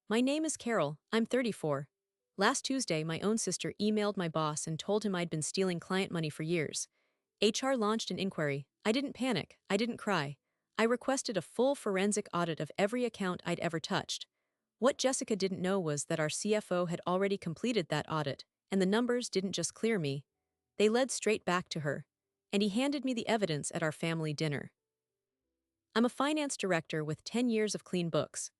My name is Carol. I'm 34. Last Tuesday, my own sister emailed my boss and told him I'd been stealing client money for years. HR launched an inquiry. I didn't panic. I didn't cry. I requested a full forensic audit of every account I'd ever touched. What Jessica didn't know was that our CFO had already completed that audit, and the numbers didn't just clear me. They led straight back to her. And he handed me the evidence at our family dinner. I'm a finance director with 10 years of clean books.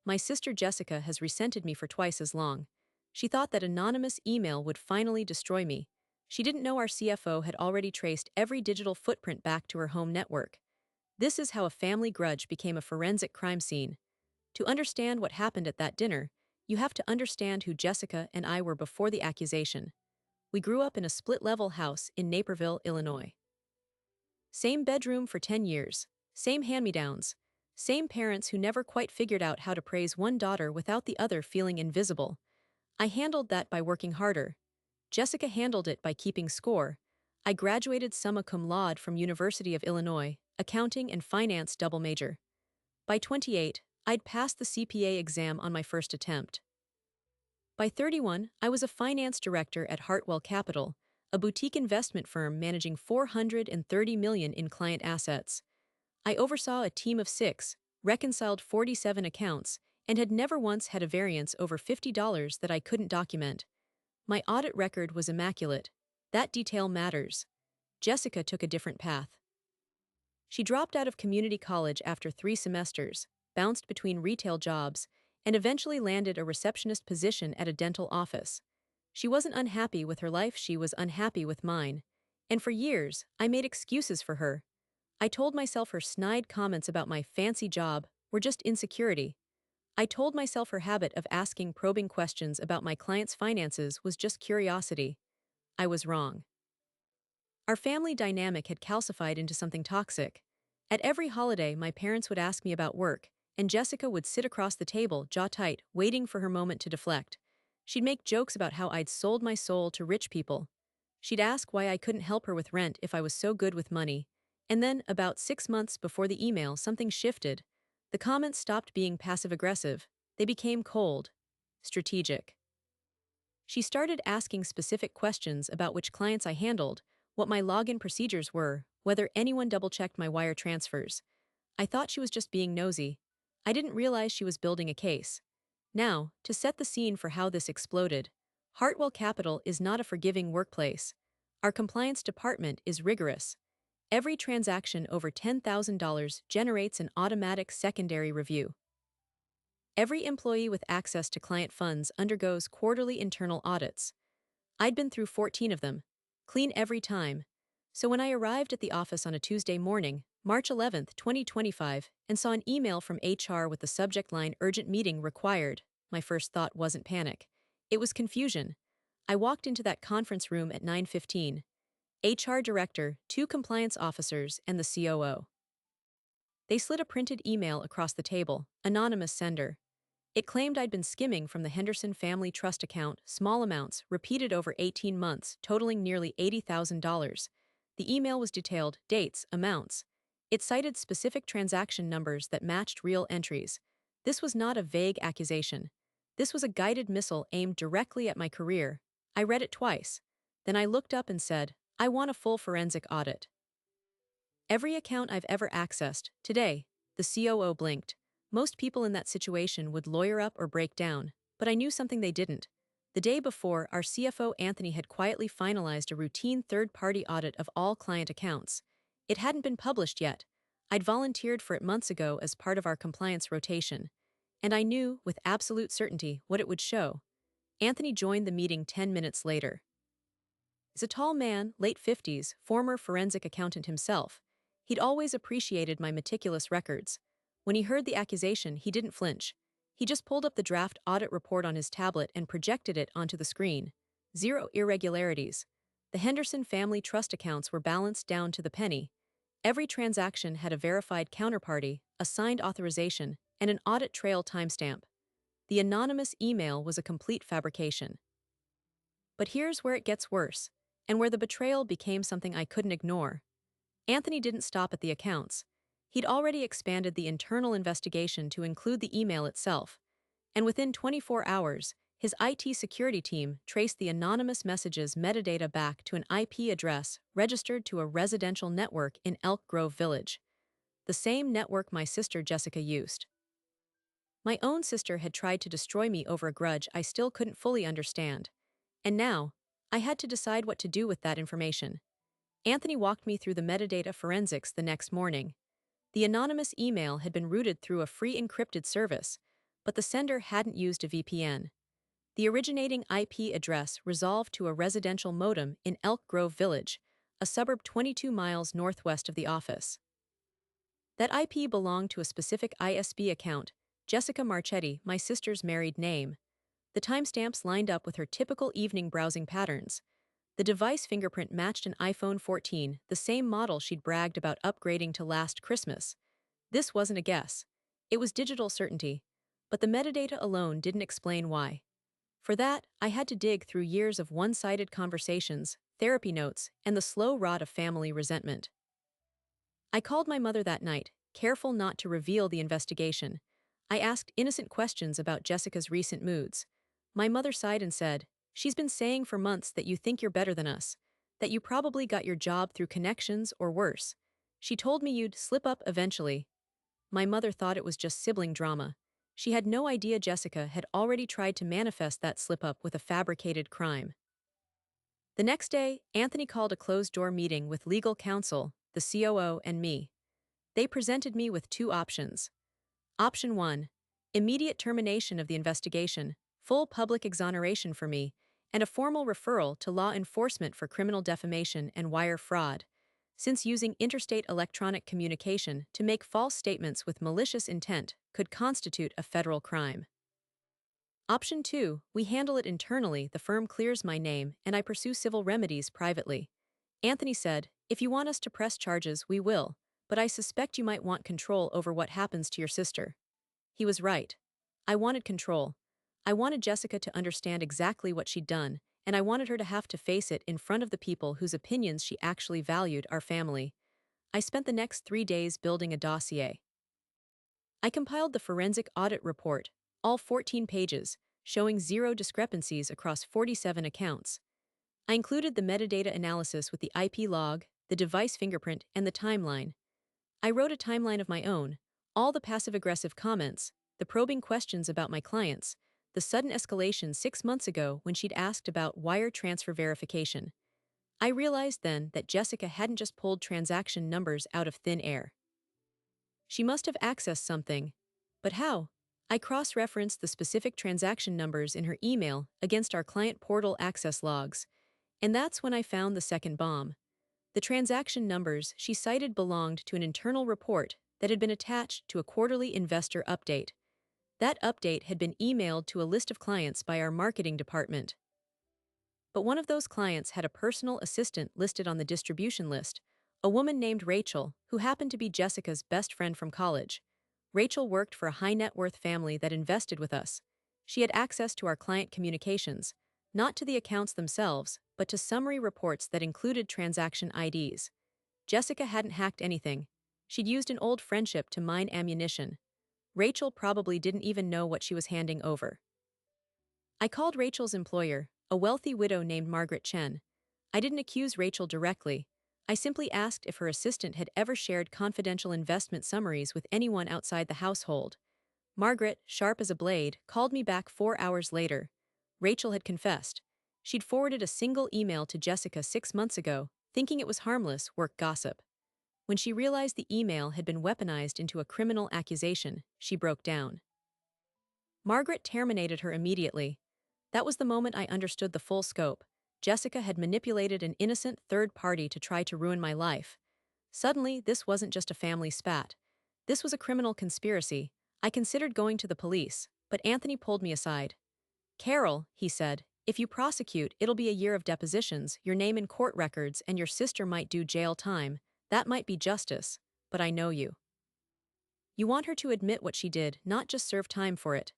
My sister Jessica has resented me for twice as long. She thought that anonymous email would finally destroy me. She didn't know our CFO had already traced every digital footprint back to her home network. This is how a family grudge became a forensic crime scene. To understand what happened at that dinner, you have to understand who Jessica and I were before the accusation. We grew up in a split-level house in Naperville, Illinois. Same bedroom for 10 years, same hand-me-downs, same parents who never quite figured out how to praise one daughter without the other feeling invisible. I handled that by working harder. Jessica handled it by keeping score. I graduated summa cum laude from University of Illinois, accounting and finance double major. By 28, I'd passed the CPA exam on my first attempt. By 31, I was a finance director at Hartwell Capital, a boutique investment firm managing $430 million in client assets. I oversaw a team of 6, reconciled 47 accounts, and had never once had a variance over $50 that I couldn't document. My audit record was immaculate. That detail matters. Jessica took a different path. She dropped out of community college after 3 semesters, bounced between retail jobs, and eventually landed a receptionist position at a dental office. She wasn't unhappy with her life, she was unhappy with mine. And for years, I made excuses for her. I told myself her snide comments about my fancy job were just insecurity. I told myself her habit of asking probing questions about my clients' finances was just curiosity. I was wrong. Our family dynamic had calcified into something toxic. At every holiday, my parents would ask me about work, and Jessica would sit across the table, jaw tight, waiting for her moment to deflect. She'd make jokes about how I'd sold my soul to rich people. She'd ask why I couldn't help her with rent if I was so good with money. And then, about 6 months before the email, something shifted. The comments stopped being passive-aggressive. They became cold, strategic. She started asking specific questions about which clients I handled, what my login procedures were, whether anyone double-checked my wire transfers. I thought she was just being nosy. I didn't realize she was building a case. Now, to set the scene for how this exploded, Hartwell Capital is not a forgiving workplace. Our compliance department is rigorous. Every transaction over $10,000 generates an automatic secondary review. Every employee with access to client funds undergoes quarterly internal audits. I'd been through 14 of them, clean every time. So when I arrived at the office on a Tuesday morning, March 11, 2025, and saw an email from HR with the subject line "Urgent Meeting Required," my first thought wasn't panic. It was confusion. I walked into that conference room at 9:15. HR director, 2 compliance officers, and the COO. They slid a printed email across the table, anonymous sender. It claimed I'd been skimming from the Henderson family trust account, small amounts, repeated over 18 months, totaling nearly $80,000. The email was detailed, dates, amounts. It cited specific transaction numbers that matched real entries. This was not a vague accusation. This was a guided missile aimed directly at my career. I read it twice. Then I looked up and said, I want a full forensic audit. Every account I've ever accessed, today, the COO blinked. Most people in that situation would lawyer up or break down, but I knew something they didn't. The day before, our CFO Anthony had quietly finalized a routine third-party audit of all client accounts. It hadn't been published yet. I'd volunteered for it months ago as part of our compliance rotation. And I knew, with absolute certainty, what it would show. Anthony joined the meeting 10 minutes later. He's a tall man, late 50s, former forensic accountant himself. He'd always appreciated my meticulous records. When he heard the accusation, he didn't flinch. He just pulled up the draft audit report on his tablet and projected it onto the screen. 0 irregularities. The Henderson family trust accounts were balanced down to the penny. Every transaction had a verified counterparty, a signed authorization, and an audit trail timestamp. The anonymous email was a complete fabrication. But here's where it gets worse, and where the betrayal became something I couldn't ignore. Anthony didn't stop at the accounts. He'd already expanded the internal investigation to include the email itself. And within 24 hours, his IT security team traced the anonymous message's metadata back to an IP address registered to a residential network in Elk Grove Village, the same network my sister Jessica used. My own sister had tried to destroy me over a grudge I still couldn't fully understand. And now, I had to decide what to do with that information. Anthony walked me through the metadata forensics the next morning. The anonymous email had been routed through a free encrypted service, but the sender hadn't used a VPN. The originating IP address resolved to a residential modem in Elk Grove Village, a suburb 22 miles northwest of the office. That IP belonged to a specific ISB account, Jessica Marchetti, my sister's married name. The timestamps lined up with her typical evening browsing patterns. The device fingerprint matched an iPhone 14, the same model she'd bragged about upgrading to last Christmas. This wasn't a guess. It was digital certainty. But the metadata alone didn't explain why. For that, I had to dig through years of one-sided conversations, therapy notes, and the slow rot of family resentment. I called my mother that night, careful not to reveal the investigation. I asked innocent questions about Jessica's recent moods. My mother sighed and said, "She's been saying for months that you think you're better than us, that you probably got your job through connections or worse. She told me you'd slip up eventually." My mother thought it was just sibling drama. She had no idea Jessica had already tried to manifest that slip-up with a fabricated crime. The next day, Anthony called a closed-door meeting with legal counsel, the COO, and me. They presented me with two options. Option 1. Immediate termination of the investigation, full public exoneration for me, and a formal referral to law enforcement for criminal defamation and wire fraud, since using interstate electronic communication to make false statements with malicious intent could constitute a federal crime. Option 2. We handle it internally, the firm clears my name, and I pursue civil remedies privately. Anthony said, "If you want us to press charges, we will, but I suspect you might want control over what happens to your sister." He was right. I wanted control. I wanted Jessica to understand exactly what she'd done, and I wanted her to have to face it in front of the people whose opinions she actually valued, our family. I spent the next 3 days building a dossier. I compiled the forensic audit report, all 14 pages, showing zero discrepancies across 47 accounts. I included the metadata analysis with the IP log, the device fingerprint, and the timeline. I wrote a timeline of my own, all the passive-aggressive comments, the probing questions about my clients, the sudden escalation 6 months ago when she'd asked about wire transfer verification. I realized then that Jessica hadn't just pulled transaction numbers out of thin air. She must have accessed something. But how? I cross-referenced the specific transaction numbers in her email against our client portal access logs, and that's when I found the second bomb. The transaction numbers she cited belonged to an internal report that had been attached to a quarterly investor update. That update had been emailed to a list of clients by our marketing department. But one of those clients had a personal assistant listed on the distribution list, a woman named Rachel, who happened to be Jessica's best friend from college. Rachel worked for a high-net-worth family that invested with us. She had access to our client communications, not to the accounts themselves, but to summary reports that included transaction IDs. Jessica hadn't hacked anything. She'd used an old friendship to mine ammunition. Rachel probably didn't even know what she was handing over. I called Rachel's employer, a wealthy widow named Margaret Chen. I didn't accuse Rachel directly. I simply asked if her assistant had ever shared confidential investment summaries with anyone outside the household. Margaret, sharp as a blade, called me back 4 hours later. Rachel had confessed. She'd forwarded a single email to Jessica 6 months ago, thinking it was harmless work gossip. When she realized the email had been weaponized into a criminal accusation, she broke down. Margaret terminated her immediately. That was the moment I understood the full scope. Jessica had manipulated an innocent third party to try to ruin my life. Suddenly, this wasn't just a family spat. This was a criminal conspiracy. I considered going to the police, but Anthony pulled me aside. "Carol," he said, "if you prosecute, it'll be a year of depositions, your name in court records, and your sister might do jail time. That might be justice, but I know you. You want her to admit what she did, not just serve time for it."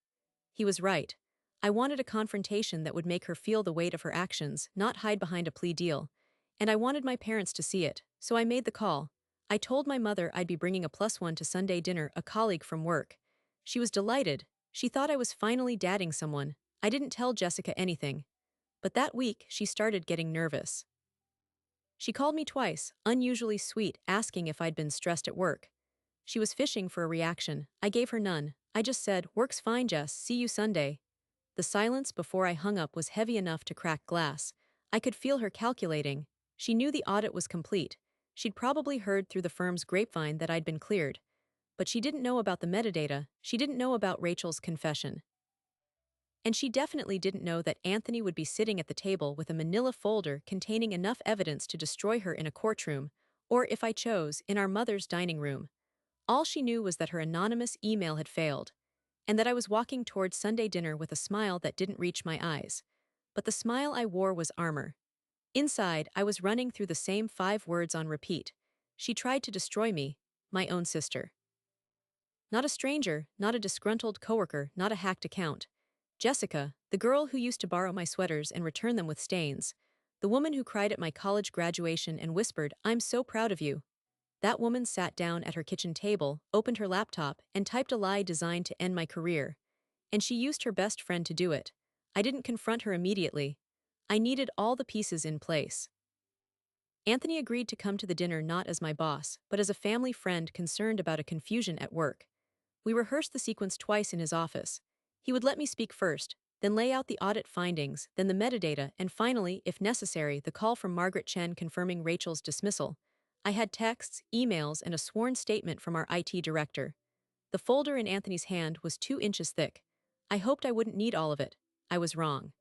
He was right. I wanted a confrontation that would make her feel the weight of her actions, not hide behind a plea deal. And I wanted my parents to see it, so I made the call. I told my mother I'd be bringing a +1 to Sunday dinner, a colleague from work. She was delighted, She thought I was finally dating someone. I didn't tell Jessica anything. But that week, she started getting nervous. She called me twice, unusually sweet, asking if I'd been stressed at work. She was fishing for a reaction. I gave her none. I just said, "Work's fine, Jess, see you Sunday." The silence before I hung up was heavy enough to crack glass. I could feel her calculating. She knew the audit was complete. She'd probably heard through the firm's grapevine that I'd been cleared. But she didn't know about the metadata, she didn't know about Rachel's confession. And she definitely didn't know that Anthony would be sitting at the table with a manila folder containing enough evidence to destroy her in a courtroom, or if I chose, in our mother's dining room. All she knew was that her anonymous email had failed, and that I was walking towards Sunday dinner with a smile that didn't reach my eyes. But the smile I wore was armor. Inside, I was running through the same 5 words on repeat. She tried to destroy me, my own sister. Not a stranger, not a disgruntled coworker, not a hacked account. Jessica, the girl who used to borrow my sweaters and return them with stains. The woman who cried at my college graduation and whispered, "I'm so proud of you." That woman sat down at her kitchen table, opened her laptop, and typed a lie designed to end my career. And she used her best friend to do it. I didn't confront her immediately. I needed all the pieces in place. Anthony agreed to come to the dinner not as my boss, but as a family friend concerned about a confusion at work. We rehearsed the sequence twice in his office. He would let me speak first, then lay out the audit findings, then the metadata, and finally, if necessary, the call from Margaret Chen confirming Rachel's dismissal. I had texts, emails, and a sworn statement from our IT director. The folder in Anthony's hand was 2 inches thick. I hoped I wouldn't need all of it. I was wrong.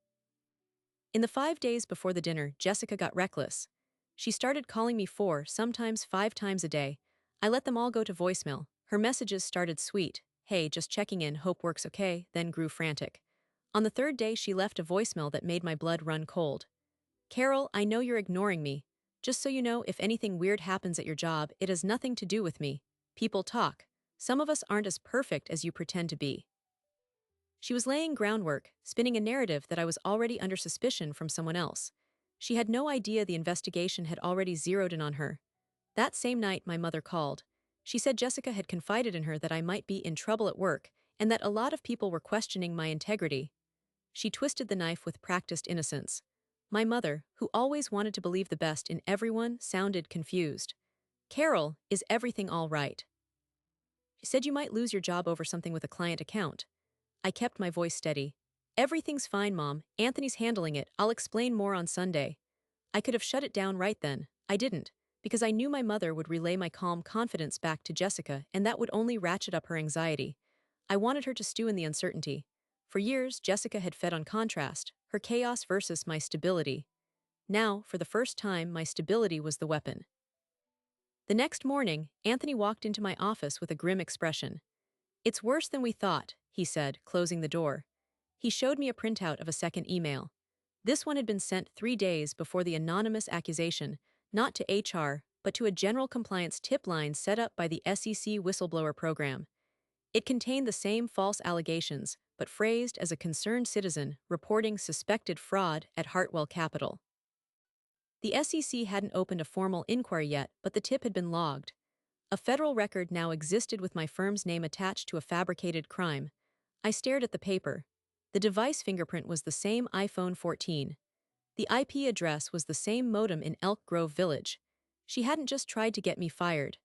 In the 5 days before the dinner, Jessica got reckless. She started calling me 4, sometimes 5 times a day. I let them all go to voicemail. Her messages started sweet. "Hey, just checking in, hope work's okay," then grew frantic. On the 3rd day, she left a voicemail that made my blood run cold. "Carol, I know you're ignoring me. Just so you know, if anything weird happens at your job, it has nothing to do with me. People talk. Some of us aren't as perfect as you pretend to be." She was laying groundwork, spinning a narrative that I was already under suspicion from someone else. She had no idea the investigation had already zeroed in on her. That same night, my mother called. She said Jessica had confided in her that I might be in trouble at work and that a lot of people were questioning my integrity. She twisted the knife with practiced innocence. My mother, who always wanted to believe the best in everyone, sounded confused. "Carol, is everything all right?" She said you might lose your job over something with a client account. I kept my voice steady. "Everything's fine, Mom. Anthony's handling it. I'll explain more on Sunday." I could have shut it down right then. I didn't, because I knew my mother would relay my calm confidence back to Jessica, and that would only ratchet up her anxiety. I wanted her to stew in the uncertainty. For years, Jessica had fed on contrast, her chaos versus my stability. Now, for the first time, my stability was the weapon. The next morning, Anthony walked into my office with a grim expression. "It's worse than we thought," he said, closing the door. He showed me a printout of a second email. This one had been sent 3 days before the anonymous accusation, not to HR, but to a general compliance tip line set up by the SEC whistleblower program. It contained the same false allegations, but phrased as a concerned citizen reporting suspected fraud at Hartwell Capital. The SEC hadn't opened a formal inquiry yet, but the tip had been logged. A federal record now existed with my firm's name attached to a fabricated crime. I stared at the paper. The device fingerprint was the same iPhone 14. The IP address was the same modem in Elk Grove Village. She hadn't just tried to get me fired.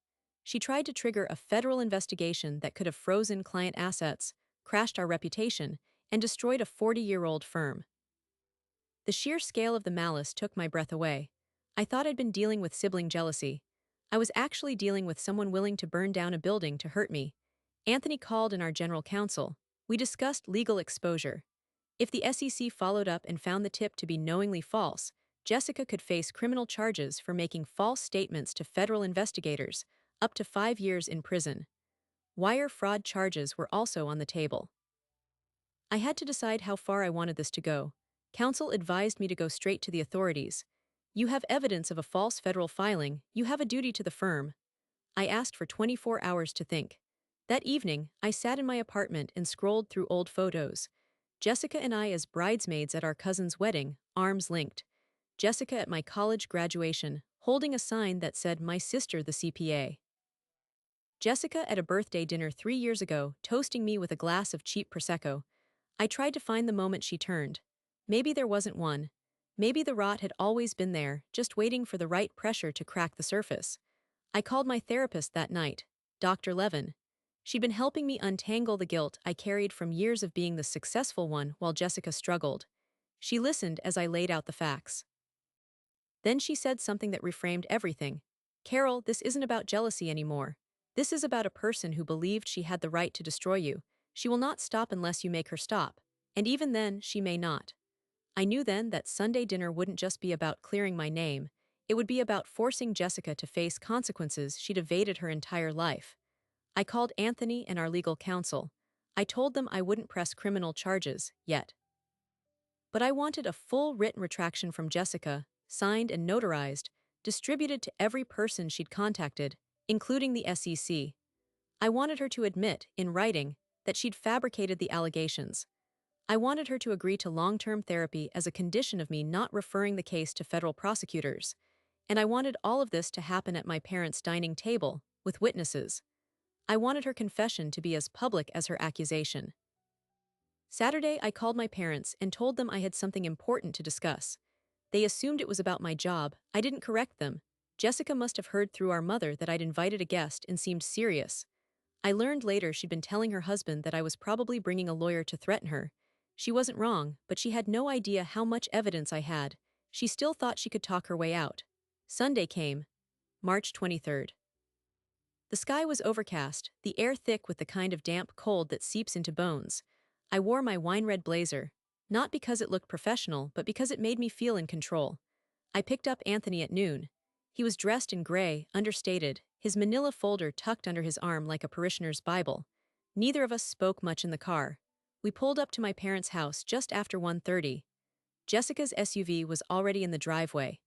She tried to trigger a federal investigation that could have frozen client assets, crashed our reputation, and destroyed a 40-year-old firm. The sheer scale of the malice took my breath away. I thought I'd been dealing with sibling jealousy. I was actually dealing with someone willing to burn down a building to hurt me. Anthony called in our general counsel. We discussed legal exposure. If the SEC followed up and found the tip to be knowingly false, Jessica could face criminal charges for making false statements to federal investigators, up to 5 years in prison. Wire fraud charges were also on the table. I had to decide how far I wanted this to go. Counsel advised me to go straight to the authorities. "You have evidence of a false federal filing, you have a duty to the firm." I asked for 24 hours to think. That evening, I sat in my apartment and scrolled through old photos. Jessica and I as bridesmaids at our cousin's wedding, arms linked. Jessica at my college graduation, holding a sign that said, "My sister the CPA." Jessica at a birthday dinner 3 years ago, toasting me with a glass of cheap Prosecco. I tried to find the moment she turned. Maybe there wasn't one. Maybe the rot had always been there, just waiting for the right pressure to crack the surface. I called my therapist that night, Dr. Levin. She'd been helping me untangle the guilt I carried from years of being the successful one while Jessica struggled. She listened as I laid out the facts. Then she said something that reframed everything. Carol, this isn't about jealousy anymore. This is about a person who believed she had the right to destroy you. She will not stop unless you make her stop. And even then, she may not. I knew then that Sunday dinner wouldn't just be about clearing my name. It would be about forcing Jessica to face consequences she'd evaded her entire life. I called Anthony and our legal counsel. I told them I wouldn't press criminal charges, yet. But I wanted a full written retraction from Jessica, signed and notarized, distributed to every person she'd contacted, including the SEC. I wanted her to admit, in writing, that she'd fabricated the allegations. I wanted her to agree to long-term therapy as a condition of me not referring the case to federal prosecutors. And I wanted all of this to happen at my parents' dining table, with witnesses. I wanted her confession to be as public as her accusation. Saturday, I called my parents and told them I had something important to discuss. They assumed it was about my job. I didn't correct them. Jessica must have heard through our mother that I'd invited a guest and seemed serious. I learned later she'd been telling her husband that I was probably bringing a lawyer to threaten her. She wasn't wrong, but she had no idea how much evidence I had. She still thought she could talk her way out. Sunday came, March 23rd. The sky was overcast, the air thick with the kind of damp cold that seeps into bones. I wore my wine-red blazer, not because it looked professional, but because it made me feel in control. I picked up Anthony at noon. He was dressed in gray, understated, his manila folder tucked under his arm like a parishioner's Bible. Neither of us spoke much in the car. We pulled up to my parents' house just after 1:30. Jessica's SUV was already in the driveway.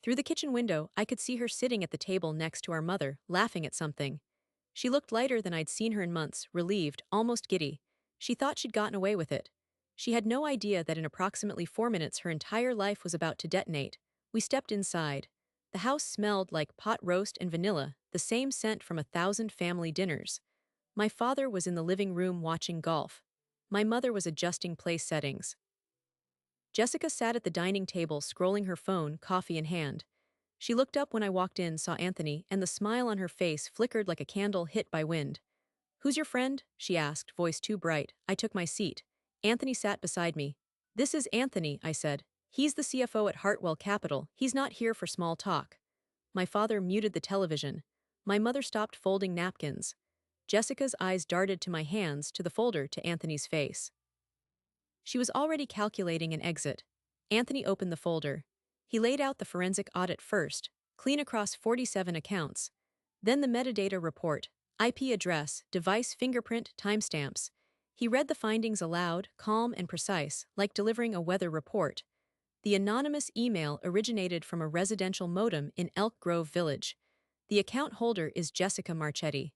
Through the kitchen window, I could see her sitting at the table next to our mother, laughing at something. She looked lighter than I'd seen her in months, relieved, almost giddy. She thought she'd gotten away with it. She had no idea that in approximately 4 minutes her entire life was about to detonate. We stepped inside. The house smelled like pot roast and vanilla, the same scent from 1,000 family dinners. My father was in the living room watching golf. My mother was adjusting place settings. Jessica sat at the dining table scrolling her phone, coffee in hand. She looked up when I walked in, saw Anthony, and the smile on her face flickered like a candle hit by wind. "Who's your friend?" she asked, voice too bright. I took my seat. Anthony sat beside me. "This is Anthony," I said. "He's the CFO at Hartwell Capital. He's not here for small talk." My father muted the television. My mother stopped folding napkins. Jessica's eyes darted to my hands, to the folder, to Anthony's face. She was already calculating an exit. Anthony opened the folder. He laid out the forensic audit first, clean across 47 accounts. Then the metadata report, IP address, device fingerprint, timestamps. He read the findings aloud, calm and precise, like delivering a weather report. The anonymous email originated from a residential modem in Elk Grove Village. The account holder is Jessica Marchetti.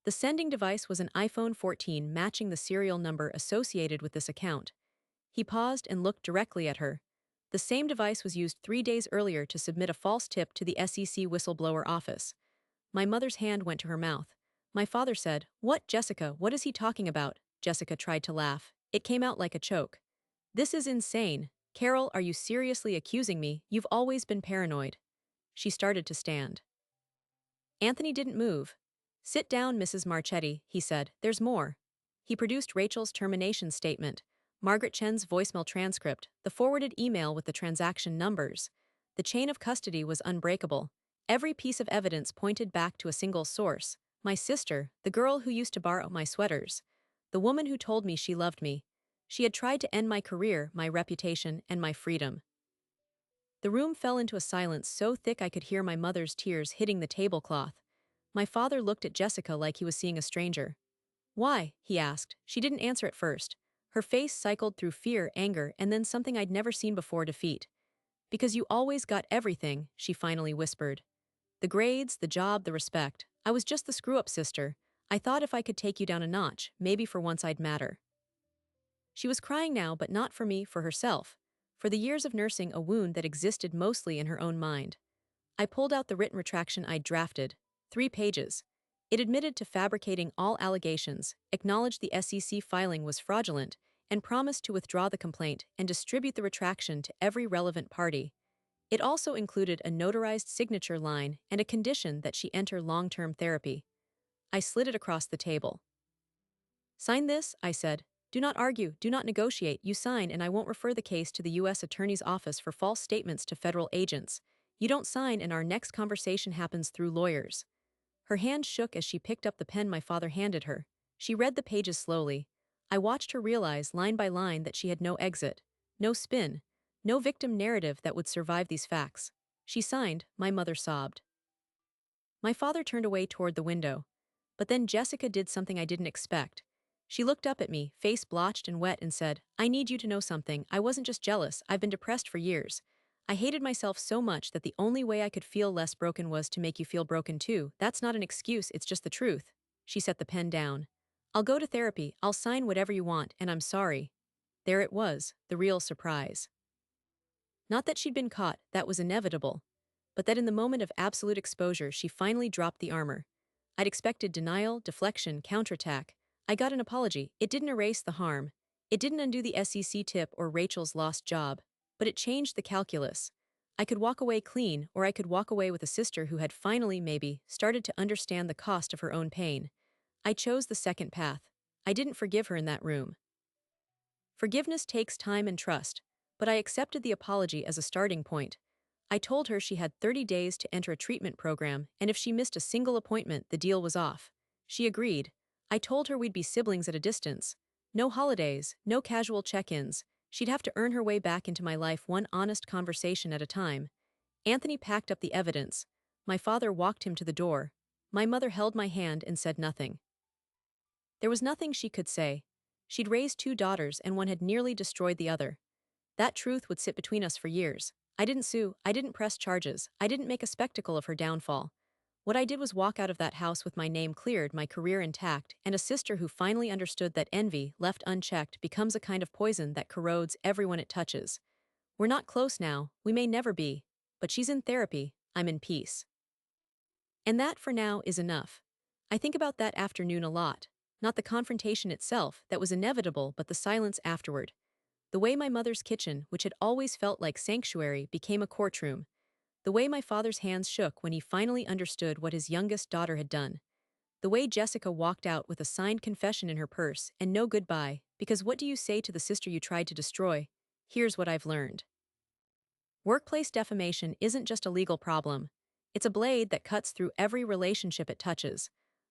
The sending device was an iPhone 14 matching the serial number associated with this account. He paused and looked directly at her. The same device was used 3 days earlier to submit a false tip to the SEC whistleblower office. My mother's hand went to her mouth. My father said, "What, Jessica, what is he talking about?" Jessica tried to laugh. It came out like a choke. "This is insane. Carol, are you seriously accusing me? You've always been paranoid." She started to stand. Anthony didn't move. "Sit down, Mrs. Marchetti," he said. "There's more." He produced Rachel's termination statement, Margaret Chen's voicemail transcript, the forwarded email with the transaction numbers. The chain of custody was unbreakable. Every piece of evidence pointed back to a single source: my sister, the girl who used to borrow my sweaters, the woman who told me she loved me. She had tried to end my career, my reputation, and my freedom. The room fell into a silence so thick I could hear my mother's tears hitting the tablecloth. My father looked at Jessica like he was seeing a stranger. "Why?" he asked. She didn't answer at first. Her face cycled through fear, anger, and then something I'd never seen before: defeat. "Because you always got everything," she finally whispered. "The grades, the job, the respect. I was just the screw-up sister. I thought if I could take you down a notch, maybe for once I'd matter." She was crying now, but not for me, for herself. For the years of nursing a wound that existed mostly in her own mind. I pulled out the written retraction I'd drafted. 3 pages. It admitted to fabricating all allegations, acknowledged the SEC filing was fraudulent, and promised to withdraw the complaint and distribute the retraction to every relevant party. It also included a notarized signature line and a condition that she enter long-term therapy. I slid it across the table. "Sign this," I said. "Do not argue, do not negotiate, you sign and I won't refer the case to the U.S. Attorney's Office for false statements to federal agents. You don't sign and our next conversation happens through lawyers." Her hand shook as she picked up the pen my father handed her. She read the pages slowly. I watched her realize line by line that she had no exit, no spin, no victim narrative that would survive these facts. She signed, my mother sobbed. My father turned away toward the window. But then Jessica did something I didn't expect. She looked up at me, face blotched and wet, and said, "I need you to know something. I wasn't just jealous, I've been depressed for years. I hated myself so much that the only way I could feel less broken was to make you feel broken too. That's not an excuse, it's just the truth." She set the pen down. "I'll go to therapy, I'll sign whatever you want, and I'm sorry." There it was, the real surprise. Not that she'd been caught, that was inevitable. But that in the moment of absolute exposure she finally dropped the armor. I'd expected denial, deflection, counterattack. I got an apology. It didn't erase the harm. It didn't undo the SEC tip or Rachel's lost job. But it changed the calculus. I could walk away clean, or I could walk away with a sister who had finally, maybe, started to understand the cost of her own pain. I chose the second path. I didn't forgive her in that room. Forgiveness takes time and trust, but I accepted the apology as a starting point. I told her she had 30 days to enter a treatment program, and if she missed a single appointment, the deal was off. She agreed. I told her we'd be siblings at a distance. No holidays, no casual check-ins. She'd have to earn her way back into my life one honest conversation at a time. Anthony packed up the evidence. My father walked him to the door. My mother held my hand and said nothing. There was nothing she could say. She'd raised 2 daughters and one had nearly destroyed the other. That truth would sit between us for years. I didn't sue, I didn't press charges, I didn't make a spectacle of her downfall. What I did was walk out of that house with my name cleared, my career intact, and a sister who finally understood that envy, left unchecked, becomes a kind of poison that corrodes everyone it touches. We're not close now, we may never be, but she's in therapy, I'm in peace. And that, for now, is enough. I think about that afternoon a lot. Not the confrontation itself, that was inevitable, but the silence afterward. The way my mother's kitchen, which had always felt like sanctuary, became a courtroom. The way my father's hands shook when he finally understood what his youngest daughter had done. The way Jessica walked out with a signed confession in her purse and no goodbye, because what do you say to the sister you tried to destroy? Here's what I've learned. Workplace defamation isn't just a legal problem. It's a blade that cuts through every relationship it touches.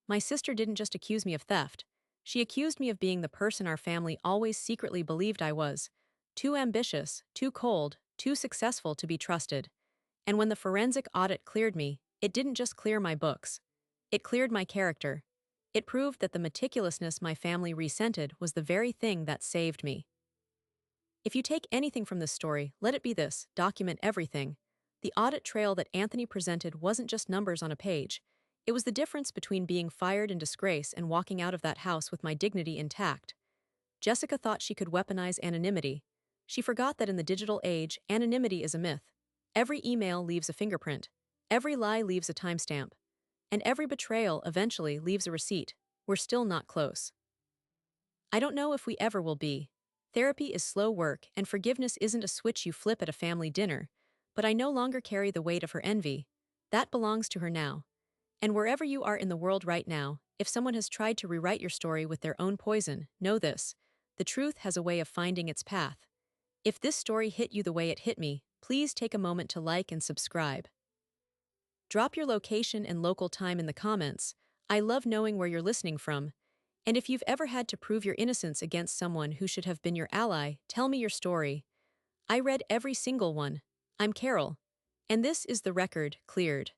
My sister didn't just accuse me of theft. She accused me of being the person our family always secretly believed I was. Too ambitious, too cold, too successful to be trusted. And when the forensic audit cleared me, it didn't just clear my books. It cleared my character. It proved that the meticulousness my family resented was the very thing that saved me. If you take anything from this story, let it be this: document everything. The audit trail that Anthony presented wasn't just numbers on a page. It was the difference between being fired in disgrace and walking out of that house with my dignity intact. Jessica thought she could weaponize anonymity. She forgot that in the digital age, anonymity is a myth. Every email leaves a fingerprint. Every lie leaves a timestamp. And every betrayal eventually leaves a receipt. We're still not close. I don't know if we ever will be. Therapy is slow work, and forgiveness isn't a switch you flip at a family dinner. But I no longer carry the weight of her envy. That belongs to her now. And wherever you are in the world right now, if someone has tried to rewrite your story with their own poison, know this: the truth has a way of finding its path. If this story hit you the way it hit me, please take a moment to like and subscribe. Drop your location and local time in the comments. I love knowing where you're listening from. And if you've ever had to prove your innocence against someone who should have been your ally, tell me your story. I read every single one. I'm Carol. And this is The Record, Cleared.